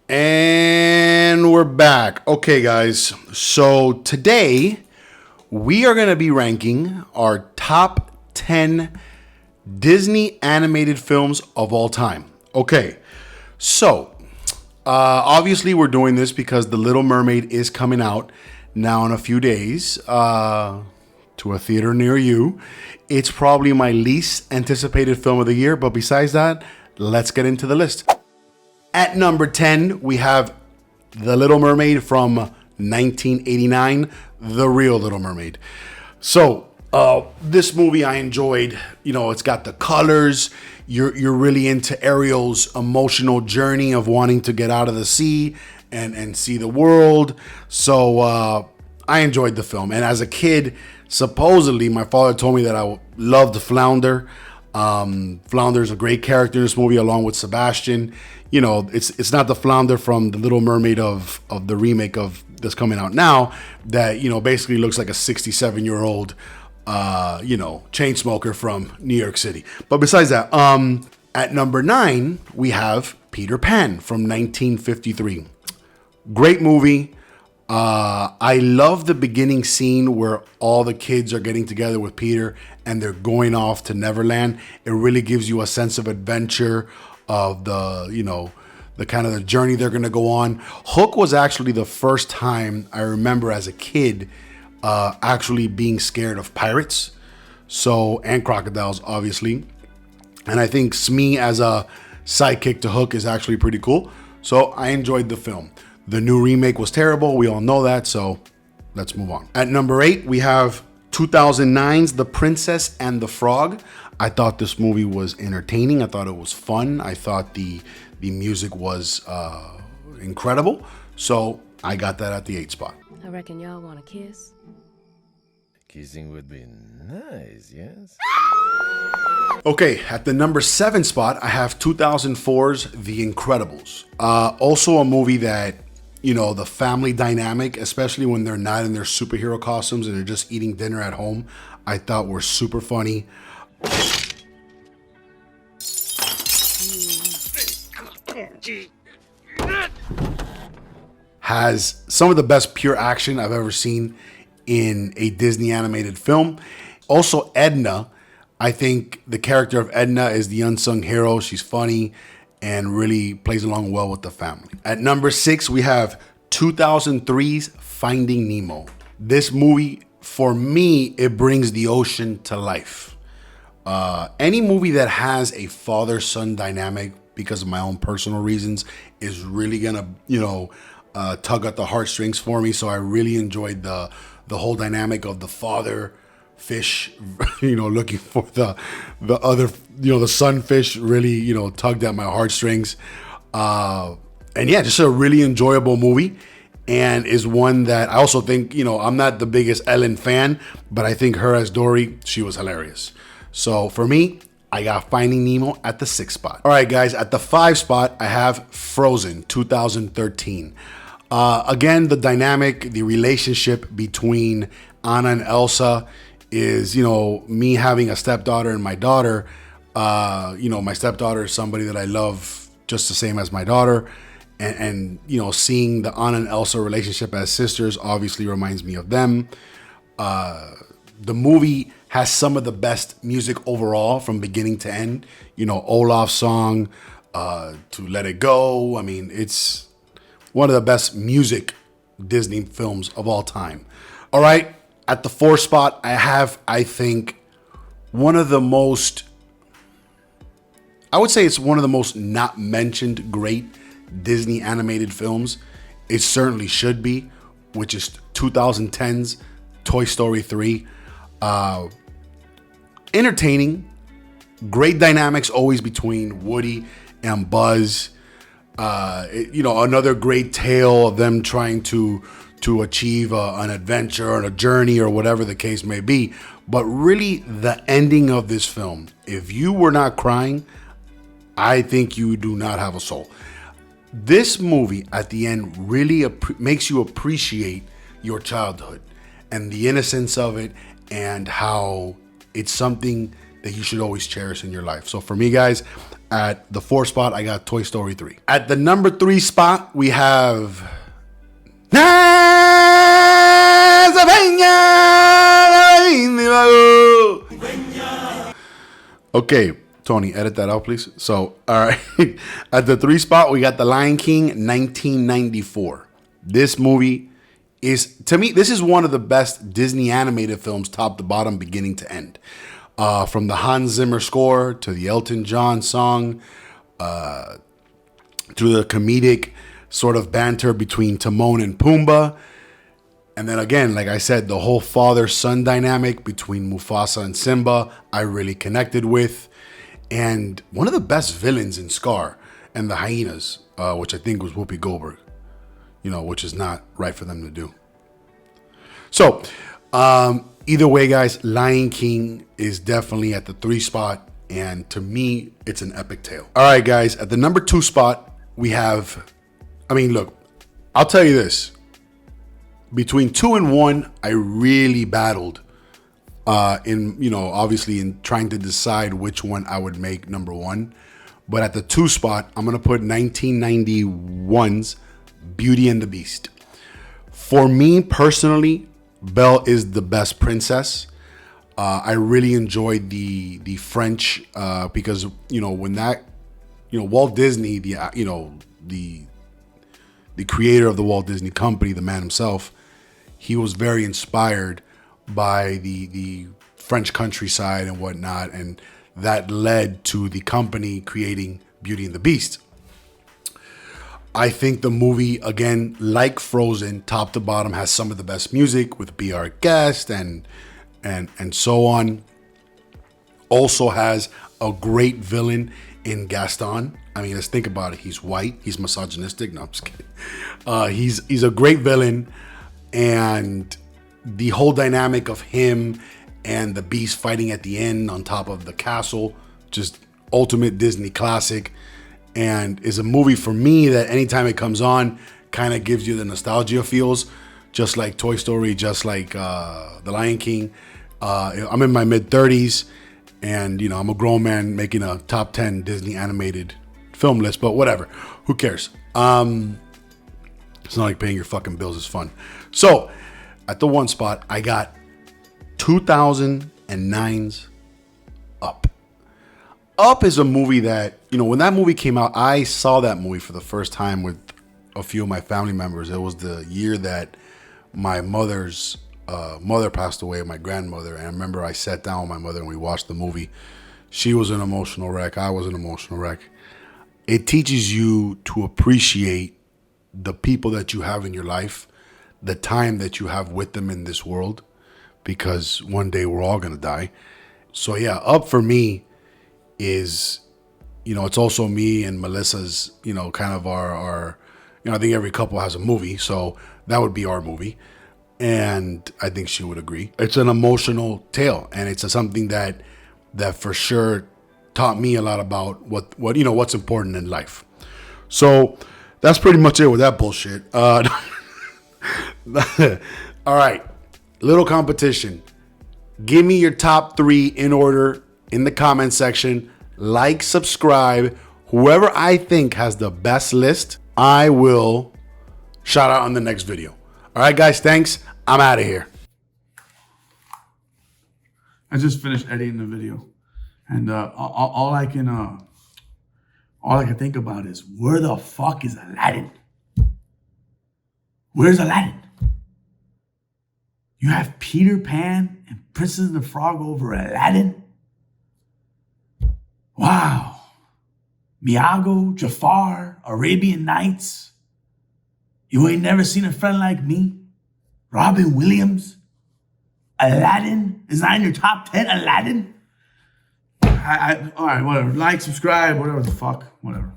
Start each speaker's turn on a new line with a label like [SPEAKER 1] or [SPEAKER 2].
[SPEAKER 1] And we're back. Okay, guys. So today we are going to be ranking our top 10 Disney animated films of all time. Okay. So obviously we're doing this because The Little Mermaid is coming out now in a few days to a theater near you. It's probably my least anticipated film of the year, but besides that, let's get into the list. At number 10, we have The Little Mermaid from 1989, the real Little Mermaid. So, this movie I enjoyed. You know, it's got the colors. You're really into Ariel's emotional journey of wanting to get out of the sea and see the world. So, I enjoyed the film. And as a kid, supposedly, my father told me that I loved Flounder. Flounder's a great character in this movie, along with Sebastian. You know, it's not the Flounder from the Little Mermaid of the remake of that's coming out now that, you know, basically looks like a 67-year-old, chain smoker from New York City. But besides that, at number 9, we have Peter Pan from 1953. Great movie. I love the beginning scene where all the kids are getting together with Peter and they're going off to Neverland. It really gives you a sense of adventure, of the kind of the journey they're going to go on. Hook was actually the first time I remember as a kid actually being scared of pirates, and crocodiles, obviously. And I think Smee as a sidekick to Hook is actually pretty cool. So I enjoyed the film. The new remake was terrible. We all know that. So let's move on. At number 8, we have 2009's The Princess and the Frog. I thought this movie was entertaining. I thought it was fun. I thought the music was incredible. So I got that at the 8 spot.
[SPEAKER 2] I reckon y'all want a kiss.
[SPEAKER 3] Kissing would be nice, yes?
[SPEAKER 1] Okay, at the number 7 spot, I have 2004's The Incredibles. Also a movie that, you know, the family dynamic, especially when they're not in their superhero costumes and they're just eating dinner at home, I thought were super funny. Has some of the best pure action I've ever seen in a Disney animated film. Also, Edna. I think the character of Edna is the unsung hero. She's funny and really plays along well with the family. At number 6, we have 2003's Finding Nemo. This movie, for me, it brings the ocean to life. Any movie that has a father-son dynamic, because of my own personal reasons, is really gonna, tug at the heartstrings for me. So I really enjoyed the whole dynamic of the father fish, looking for the other, the sunfish really, tugged at my heartstrings. And yeah, just a really enjoyable movie. And is one that I also think, I'm not the biggest Ellen fan, but I think her as Dory, she was hilarious. So for me, I got Finding Nemo at the 6th spot. All right, guys, at the 5 spot, I have Frozen 2013. Again, the dynamic, the relationship between Anna and Elsa is, me having a stepdaughter and my daughter. My stepdaughter is somebody that I love just the same as my daughter. And seeing the Anna and Elsa relationship as sisters obviously reminds me of them. The movie has some of the best music overall from beginning to end. Olaf's song, to Let It Go. I mean, it's one of the best music Disney films of all time. All right, at the 4th spot, I think, one of the most not mentioned great Disney animated films. It certainly should be, which is 2010's Toy Story 3. Entertaining, great dynamics always between Woody and Buzz. Another great tale of them trying to achieve an adventure or a journey or whatever the case may be. But really, the ending of this film, if you were not crying, I think you do not have a soul. This movie at the end really makes you appreciate your childhood and the innocence of it, and how it's something that you should always cherish in your life. So for me, guys, At the 4 spot, I got Toy Story 3. At the number 3 spot, we have Okay, Tony, edit that out, please. So, all right. At the 3 spot, we got The Lion King, 1994. This movie is, to me, this is one of the best Disney animated films, top to bottom, beginning to end. From the Hans Zimmer score to the Elton John song, to the comedic sort of banter between Timon and Pumbaa. And then again, like I said, the whole father-son dynamic between Mufasa and Simba, I really connected with. And one of the best villains in Scar and the hyenas, which I think was Whoopi Goldberg, which is not right for them to do. So, either way, guys, Lion King is definitely at the 3 spot. And to me, it's an epic tale. All right, guys, at the number 2 spot, we have, look, I'll tell you this. Between 2 and 1, I really battled obviously in trying to decide which one I would make number 1. But at the 2 spot, I'm going to put 1991's Beauty and the Beast. For me personally, Belle is the best princess. I really enjoyed the French because, when that, Walt Disney, the creator of the Walt Disney Company, the man himself, he was very inspired by the French countryside and whatnot, and that led to the company creating Beauty and the Beast. I think the movie, again, like Frozen, top to bottom, has some of the best music with Be Our Guest and so on. Also has a great villain in Gaston. Let's think about it. He's white. He's misogynistic. No, I'm just kidding. He's a great villain, and the whole dynamic of him and the Beast fighting at the end on top of the castle, just ultimate Disney classic, and is a movie for me that anytime it comes on, kind of gives you the nostalgia feels, just like Toy Story, just like The Lion King. I'm in my mid-30s, and I'm a grown man making a top 10 Disney animated film list, but whatever, who cares? It's not like paying your fucking bills is fun. So at the 1 spot, I got 2009's Up. Up is a movie that, when that movie came out, I saw that movie for the first time with a few of my family members. It was the year that my mother's mother passed away, my grandmother. And I remember I sat down with my mother and we watched the movie. She was an emotional wreck. I was an emotional wreck. It teaches you to appreciate the people that you have in your life, the time that you have with them in this world, because one day we're all going to die. So yeah, Up for me is, it's also me and Melissa's, kind of our I think every couple has a movie. So that would be our movie. And I think she would agree. It's an emotional tale, and it's something that for sure taught me a lot about what's important in life. So that's pretty much it with that bullshit. All right, little competition. Give me your top 3 in order in the comment section. Like, subscribe. Whoever I think has the best list, I will shout out on the next video. All right, guys, thanks. I'm out of here.
[SPEAKER 4] I just finished editing the video, and all I can think about is, where the fuck is Aladdin? Where's Aladdin? You have Peter Pan and Princess and the Frog over Aladdin? Wow. Miago, Jafar, Arabian Nights. You ain't never seen a friend like me? Robin Williams? Aladdin? Is that in your top 10? Aladdin? All right, whatever. Like, subscribe, whatever the fuck. Whatever.